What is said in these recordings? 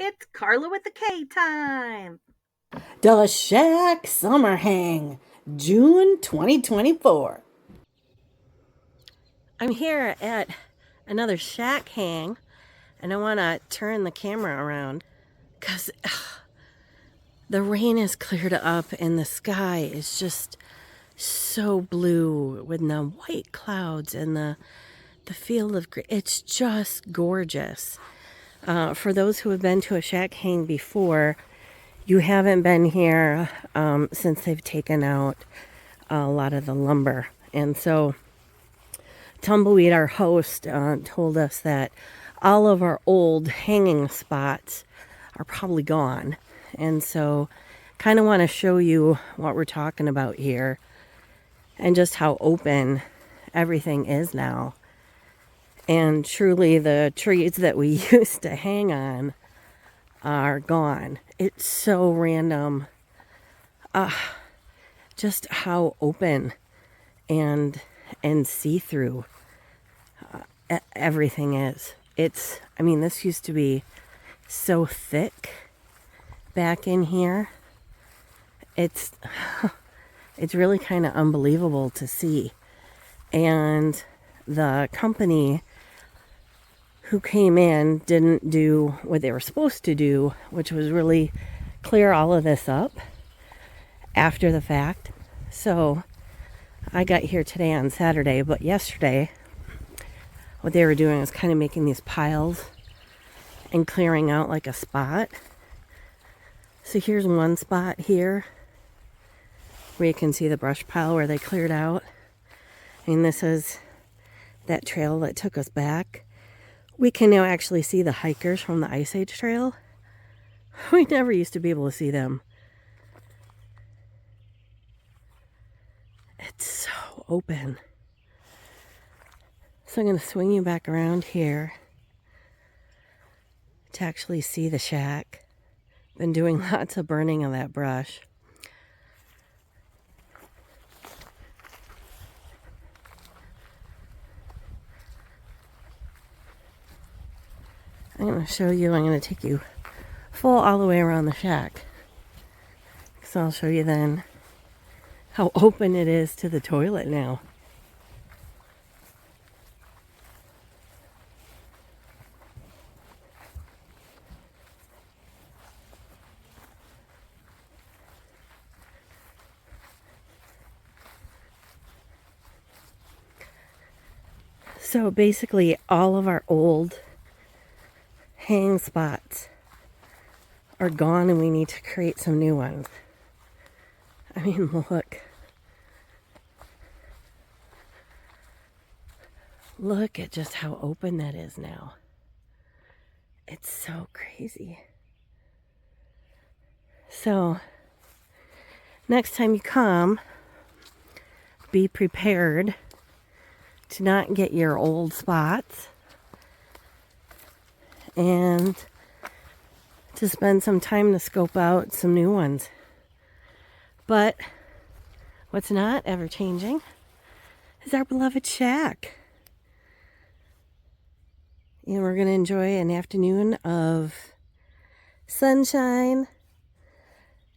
It's Karla with the K time. DaShack Summer Hang, June 2024. I'm here at another shack hang, and I want to turn the camera around because the rain has cleared up and the sky is just so blue with the white clouds and the field of green. It's just gorgeous. For those who have been to a shack hang before, you haven't been here since they've taken out a lot of the lumber. And so Tumbleweed, our host, told us that all of our old hanging spots are probably gone. And so kind of want to show you what we're talking about here and just how open everything is now. And truly the trees that we used to hang on are gone. It's so random. Just how open and see-through everything is. This used to be so thick back in here. It's really kind of unbelievable to see. And the company who came in didn't do what they were supposed to do, which was really clear all of this up after the fact. So I got here today on Saturday, but yesterday what they were doing was kind of making these piles and clearing out like a spot. So here's one spot here where you can see the brush pile where they cleared out. And this is that trail that took us back. We can now actually see the hikers from the Ice Age trail. We never used to be able to see them. It's so open. So I'm going to swing you back around here to actually see the shack. Been doing lots of burning of that brush. I'm going to show you, I'm going to take you full all the way around the shack. So I'll show you then how open it is to the toilet now. So basically all of our old hang spots are gone and we need to create some new ones. I mean, look. Look at just how open that is now. It's so crazy. So next time you come, be prepared to not get your old spots and to spend some time to scope out some new ones. But what's not ever changing is our beloved shack. And we're going to enjoy an afternoon of sunshine,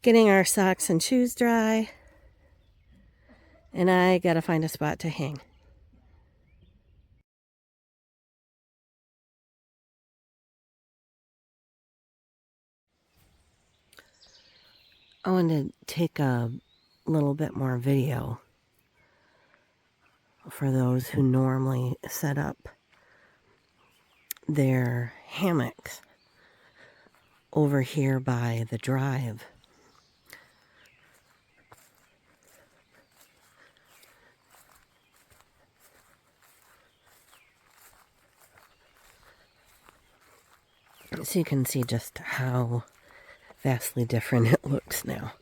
getting our socks and shoes dry, and I got to find a spot to hang. I want to take a little bit more video for those who normally set up their hammocks over here by the drive. So you can see just how vastly different it looks now.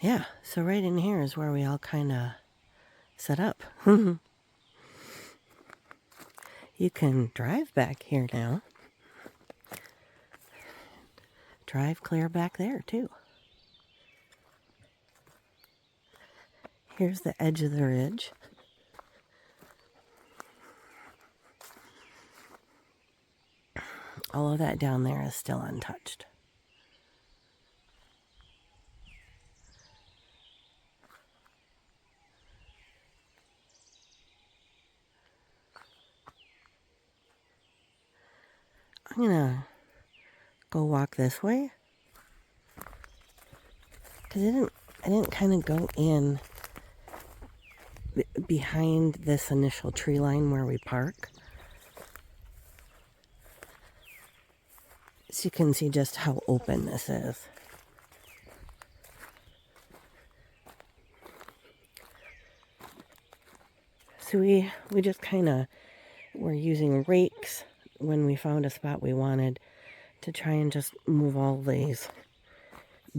Yeah, so right in here is where we all kind of set up. You can drive back here now. Drive clear back there, too. Here's the edge of the ridge. All of that down there is still untouched. I'm gonna go walk this way, because I didn't kind of go in behind this initial tree line where we park. So you can see just how open this is. So we just kind of were using rakes when we found a spot we wanted to try and just move all these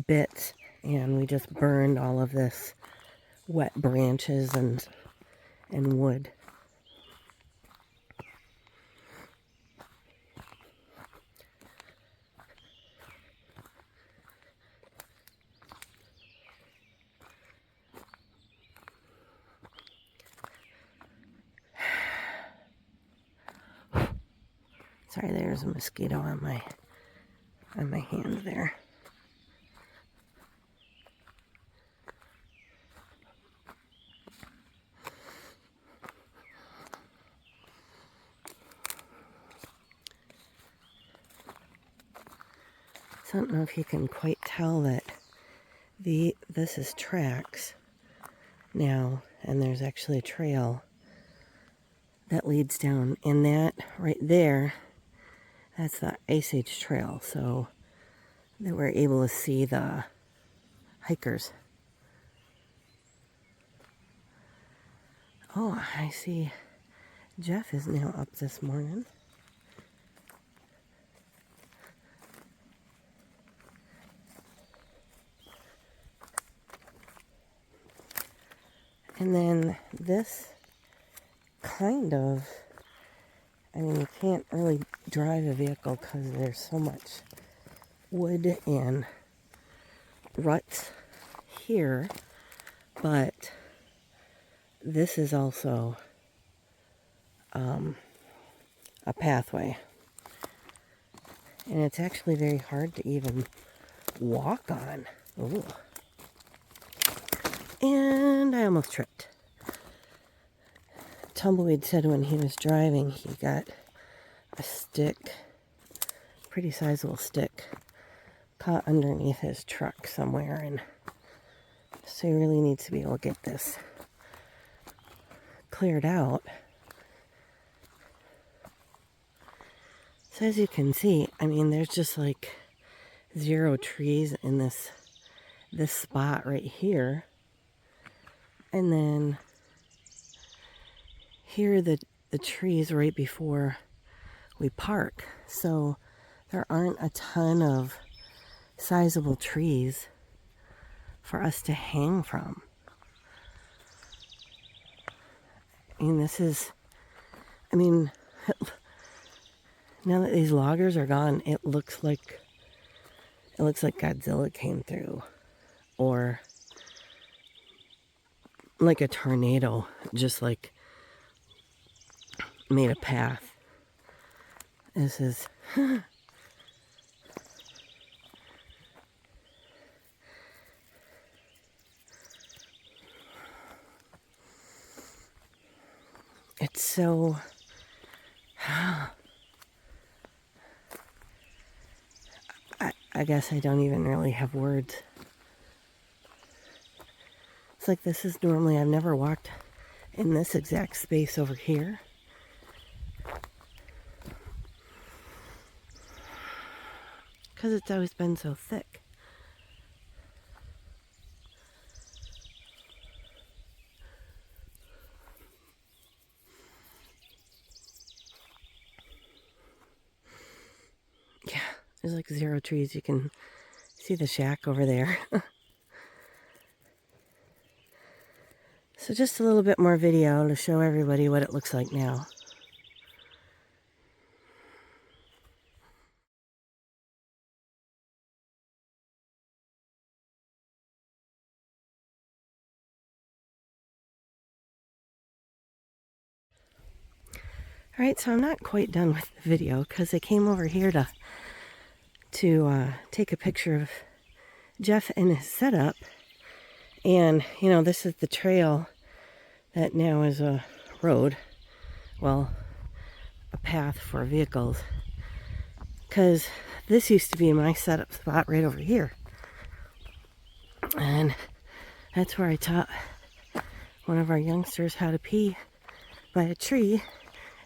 bits, and we just burned all of this wet branches and wood. Sorry, there's a mosquito on my hand there. So I don't know if you can quite tell that this is tracks now, and there's actually a trail that leads down, and that right there, that's the Ice Age trail, so that we're able to see the hikers. Oh, I see Jeff is now up this morning. And then this kind of, I mean, you can't really drive a vehicle because there's so much wood and ruts here, but this is also a pathway, and it's actually very hard to even walk on. Ooh. And I almost tripped. Tumbleweed said when he was driving he got a stick, pretty sizable stick, caught underneath his truck somewhere, and so he really needs to be able to get this cleared out. So as you can see, I mean, there's just like 0 trees in this spot right here. And then here are the trees right before we park. So there aren't a ton of sizable trees for us to hang from. And this is, I mean, now that these loggers are gone, it looks like Godzilla came through, or like a tornado just like made a path. This is it's so I guess I don't even really have words. It's like this is normally, I've never walked in this exact space over here. Because it's always been so thick. Yeah, there's like 0 trees. You can see the shack over there. So just a little bit more video to show everybody what it looks like now. All right, so I'm not quite done with the video because I came over here to take a picture of Jeff and his setup. And, you know, this is the trail that now is a road. Well, a path for vehicles. Because this used to be my setup spot right over here. And that's where I taught one of our youngsters how to pee by a tree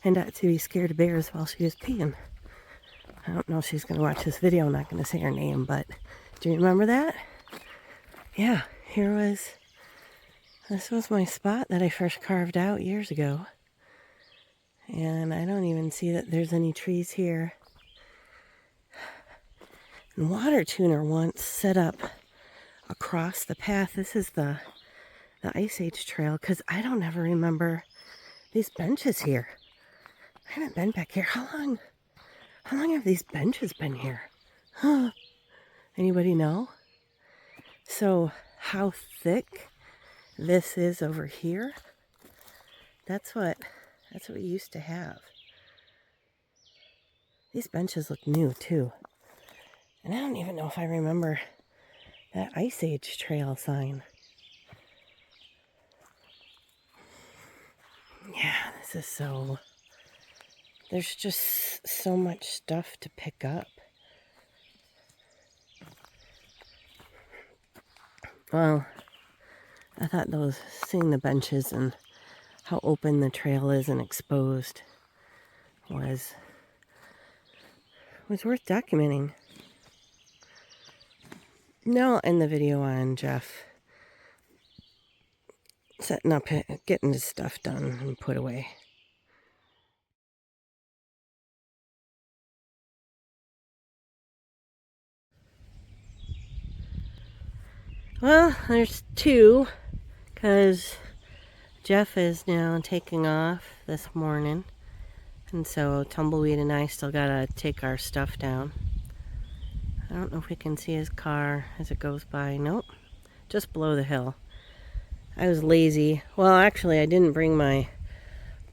and not to be scared of bears while she was peeing. I don't know if she's going to watch this video. I'm not going to say her name, but do you remember that? Yeah, this was my spot that I first carved out years ago. And I don't even see that there's any trees here. And Water Tuner once set up across the path. This is the Ice Age trail, because I don't ever remember these benches here. I haven't been back here. How long have these benches been here? Huh? Anybody know? So how thick this is over here? That's what we used to have. These benches look new too. And I don't even know if I remember that Ice Age trail sign. Yeah, there's just so much stuff to pick up. Well, I thought seeing the benches and how open the trail is and exposed was worth documenting. Now I'll end the video on Jeff setting up, getting his stuff done and put away. Well, there's two, because Jeff is now taking off this morning, and so Tumbleweed and I still gotta take our stuff down. I don't know if we can see his car as it goes by. Nope, just below the hill. I was lazy. Well, actually, I didn't bring my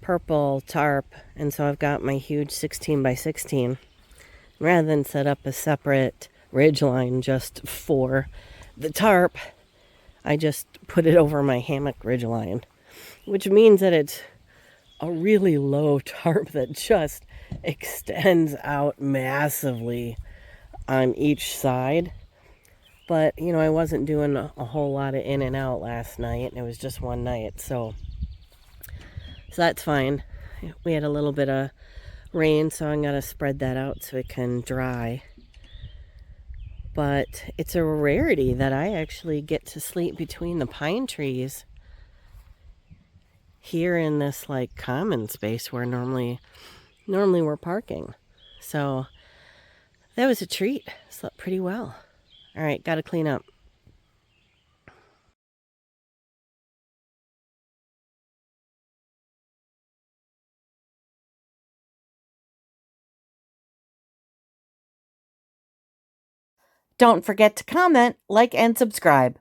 purple tarp, and so I've got my huge 16 by 16. Rather than set up a separate ridge line just for the tarp, I just put it over my hammock ridge line, which means that it's a really low tarp that just extends out massively on each side. But, you know, I wasn't doing a whole lot of in and out last night, and it was just one night, so that's fine. We had a little bit of rain, so I'm going to spread that out so it can dry. But it's a rarity that I actually get to sleep between the pine trees here in this like common space where normally we're parking. So that was a treat. Slept pretty well. All right, got to clean up. Don't forget to comment, like, and subscribe.